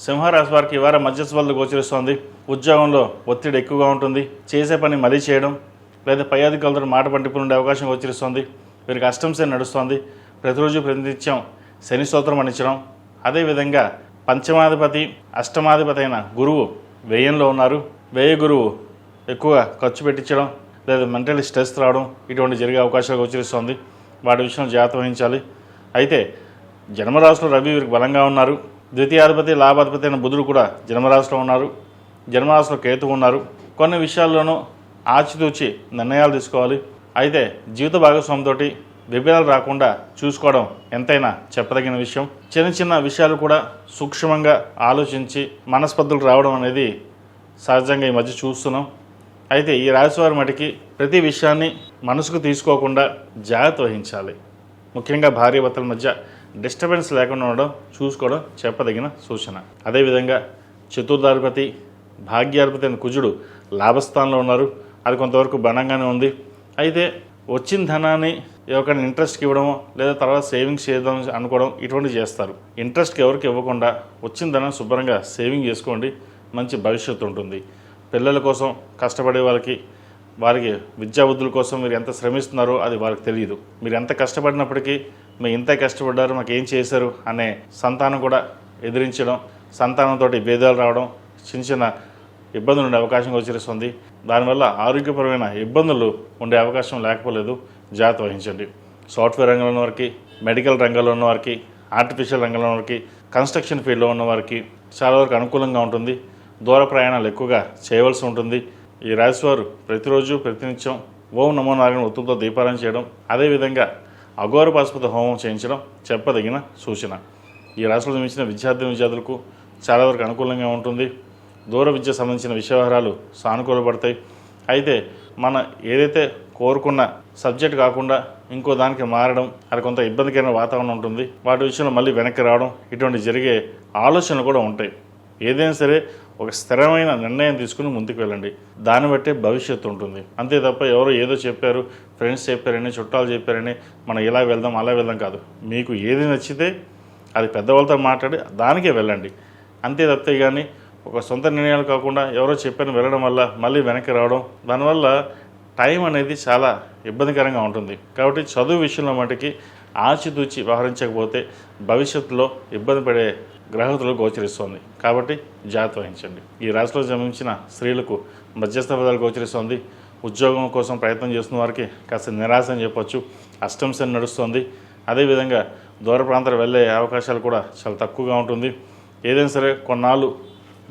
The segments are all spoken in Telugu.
సింహరాశి వారికి ఈ వారం మధ్యస్థ ఫలితాలు గోచరిస్తోంది. ఉద్యోగంలో ఒత్తిడి ఎక్కువగా ఉంటుంది. చేసే పని మరీ చేయడం లేదా పై అధికారులతో మాట పట్టింపులు ఉండే అవకాశం గోచరిస్తోంది. వీరికి అష్టమ శని నడుస్తోంది. ప్రతిరోజు ప్రతినిత్యం శని స్తోత్రం అందించడం, అదేవిధంగా పంచమాధిపతి అష్టమాధిపతి అయిన గురువు వ్యయంలో ఉన్నారు. వ్యయ గురువు ఎక్కువగా ఖర్చు పెట్టించడం లేదా మెంటల్ స్ట్రెస్ రావడం ఇటువంటి జరిగే అవకాశాలు గోచరిస్తోంది. వాటి విషయంలో జాగ్రత్త వహించాలి. అయితే జన్మరాశిలో రవి వీరికి బలంగా ఉన్నారు. ద్వితీయాధిపతి లాభాధిపతి అయిన బుధుడు కూడా జన్మరాశిలో ఉన్నారు. జన్మరాశిలో కేతువు ఉన్నారు. కొన్ని విషయాల్లోనూ ఆచితూచి నిర్ణయాలు తీసుకోవాలి. అయితే జీవిత భాగస్వామితో విభేదాలు రాకుండా చూసుకోవడం ఎంతైనా చెప్పదగిన విషయం. చిన్న చిన్న విషయాలు కూడా సూక్ష్మంగా ఆలోచించి మనస్పర్ధలు రావడం అనేది సహజంగా ఈ మధ్య చూస్తున్నాం. అయితే ఈ రాశివారి మటుకి ప్రతి విషయాన్ని మనసుకు తీసుకోకుండా జాగ్రత్త వహించాలి. ముఖ్యంగా భార్యాభర్తల మధ్య డిస్టర్బెన్స్ లేకుండా ఉండడం చూసుకోవడం చెప్పదగిన సూచన. అదేవిధంగా చతుర్థాధిపతి భాగ్యాధిపతి అయిన కుజుడు లాభస్థానంలో ఉన్నారు. అది కొంతవరకు బలంగానే ఉంది. అయితే వచ్చిన ధనాన్ని ఎవరికైనా ఇంట్రెస్ట్కి ఇవ్వడమో లేదా తర్వాత సేవింగ్స్ చేద్దాం అనుకోవడం ఇటువంటివి చేస్తారు. ఇంట్రెస్ట్కి ఎవరికి ఇవ్వకుండా వచ్చిన ధనాన్ని శుభ్రంగా సేవింగ్ చేసుకోండి. మంచి భవిష్యత్తు ఉంటుంది. పిల్లల కోసం కష్టపడే వారికి విద్యా బుద్ధుల కోసం మీరు ఎంత శ్రమిస్తున్నారో అది వారికి తెలియదు. మీరు ఎంత కష్టపడినప్పటికీ మీరు ఇంత కష్టపడ్డారు, మాకు ఏం చేశారు అనే సంతానం కూడా ఎదిరించడం, సంతానంతో భేదాలు రావడం, చిన్న చిన్న ఇబ్బందులు ఉండే అవకాశం గోచరిస్తుంది. దానివల్ల ఆరోగ్యపరమైన ఇబ్బందులు ఉండే అవకాశం లేకపోలేదు. జాగ్రత్త వహించండి. సాఫ్ట్వేర్ రంగంలో ఉన్న వారికి, మెడికల్ రంగంలో ఉన్న వారికి, ఆర్టిఫిషియల్ రంగంలో ఉన్న వారికి, కన్స్ట్రక్షన్ ఫీల్డ్లో ఉన్న వారికి చాలా వరకు అనుకూలంగా ఉంటుంది. దూర ప్రయాణాలు ఎక్కువగా చేయవలసి ఉంటుంది. ఈ రాశివారు ప్రతిరోజు ప్రతినిత్యం ఓం నమో నారాయణ ఒత్తులతో దీపారాయణ చేయడం, అదేవిధంగా అఘోర పాశుపత హోమం చేయించడం చెప్పదగిన సూచన. ఈ రాశిలో జన్మించిన విద్యార్థులకు చాలా వరకు అనుకూలంగా ఉంటుంది. దూర విద్యకు సంబంధించిన విషయవహారాలు సానుకూలపడతాయి. అయితే మన ఏదైతే కోరుకున్న సబ్జెక్ట్ కాకుండా ఇంకో దానికి మారడం, అది కొంత ఇబ్బందికరమైన వాతావరణం ఉంటుంది. వాటి విషయంలో మళ్ళీ వెనక్కి రావడం ఇటువంటి జరిగే ఆలోచనలు కూడా ఉంటాయి. ఏదైనా సరే ఒక స్థిరమైన నిర్ణయం తీసుకుని ముందుకు వెళ్ళండి. దాన్ని బట్టే భవిష్యత్తు ఉంటుంది. అంతే తప్ప ఎవరో ఏదో చెప్పారు, ఫ్రెండ్స్ చెప్పారని, చుట్టాలు చెప్పారని మనం ఇలా వెళ్దాం అలా వెళ్దాం కాదు. మీకు ఏది నచ్చితే అది పెద్దవాళ్ళతో మాట్లాడి దానికే వెళ్ళండి. అంతే తప్పితే కానీ ఒక సొంత నిర్ణయాలు కాకుండా ఎవరో చెప్పని వెళ్ళడం వల్ల మళ్ళీ వెనక్కి రావడం, దానివల్ల టైం అనేది చాలా ఇబ్బందికరంగా ఉంటుంది. కాబట్టి చదువు విషయంలో మటుకి ఆచితూచి వ్యవహరించకపోతే భవిష్యత్తులో ఇబ్బంది పడే గ్రహతులు గోచరిస్తోంది. కాబట్టి జాగ్రత్త వహించండి. ఈ రాశిలో జన్మించిన స్త్రీలకు మధ్యస్థ ఫలితాలు గోచరిస్తోంది. ఉద్యోగం కోసం ప్రయత్నం చేస్తున్న వారికి కాస్త నిరాశ అని చెప్పొచ్చు. అష్టమ శని నడుస్తోంది. అదేవిధంగా దూర ప్రాంతాలు వెళ్ళే అవకాశాలు కూడా చాలా తక్కువగా ఉంటుంది. ఏదైనా సరే కొన్నాళ్ళు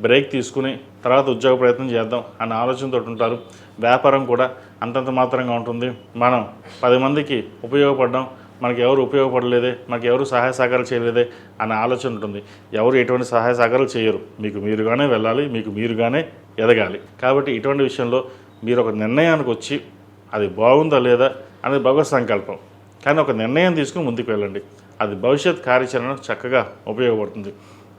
బ్రేక్ తీసుకుని తర్వాత ఉద్యోగ ప్రయత్నం చేద్దాం అన్న ఆలోచనతో ఉంటారు. వ్యాపారం కూడా అంతంత మాత్రంగా ఉంటుంది. మనం 10 మందికి ఉపయోగపడడం, మనకి ఎవరు ఉపయోగపడలేదే, మనకి ఎవరు సహాయ సహకారాలు చేయలేదే అన్న ఆలోచన ఉంటుంది. ఎవరు ఎటువంటి సహాయ సహకారాలు చేయరు. మీకు మీరుగానే వెళ్ళాలి, మీకు మీరుగానే ఎదగాలి. కాబట్టి ఇటువంటి విషయంలో మీరు ఒక నిర్ణయానికి వచ్చి అది బాగుందా లేదా అనేది భగవత్ సంకల్పం. కానీ ఒక నిర్ణయం తీసుకుని ముందుకు వెళ్ళండి. అది భవిష్యత్ కార్యాచరణ చక్కగా ఉపయోగపడుతుంది.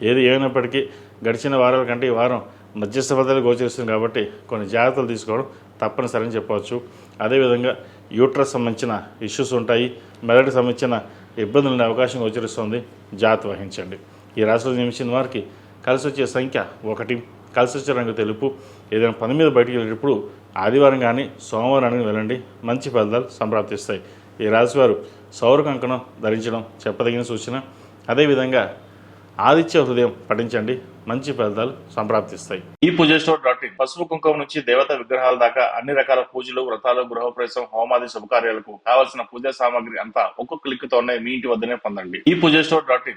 ఏది ఏమైనప్పటికీ గడిచిన వారాల కంటే ఈ వారం మధ్యస్థ ఫలితాలు గోచరిస్తుంది. కాబట్టి కొన్ని జాగ్రత్తలు తీసుకోవడం తప్పనిసరి అని చెప్పవచ్చు. అదేవిధంగా యూట్రస్ సంబంధించిన ఇష్యూస్ ఉంటాయి. మెదడుకు సంబంధించిన ఇబ్బందులు ఉండే అవకాశం గోచరిస్తుంది. జాగ్రత్త వహించండి. ఈ రాశిలో జన్మించిన వారికి కలిసి వచ్చే సంఖ్య 1, కలిసి వచ్చే రంగు తెలుపు. ఏదైనా పని మీద బయటికి వెళ్ళేటప్పుడు ఆదివారం కానీ సోమవారం కానీ వెళ్ళండి. మంచి ఫలితాలు సంప్రాప్తిస్తాయి. ఈ రాశివారు సౌర కంకణం ధరించడం చెప్పదగిన సూచన. అదేవిధంగా ఆదిత్య హృదయం పఠించండి. మంచి ఫలితాలు సంప్రాప్తిస్తాయి. ఈ పూజస్టోర్.in పసుపు కుంకుమ నుంచి దేవతా విగ్రహాల దాకా అన్ని రకాల పూజలు, వ్రతాలు, గృహప్రవేశం, హోమాది శుభకార్యాలకు కావాల్సిన పూజా సామాగ్రి అంతా ఒక్కొక్క క్లిక్ తోనే మీ ఇంటి వద్దనే పొందండి. ఈ పూజస్టోర్.in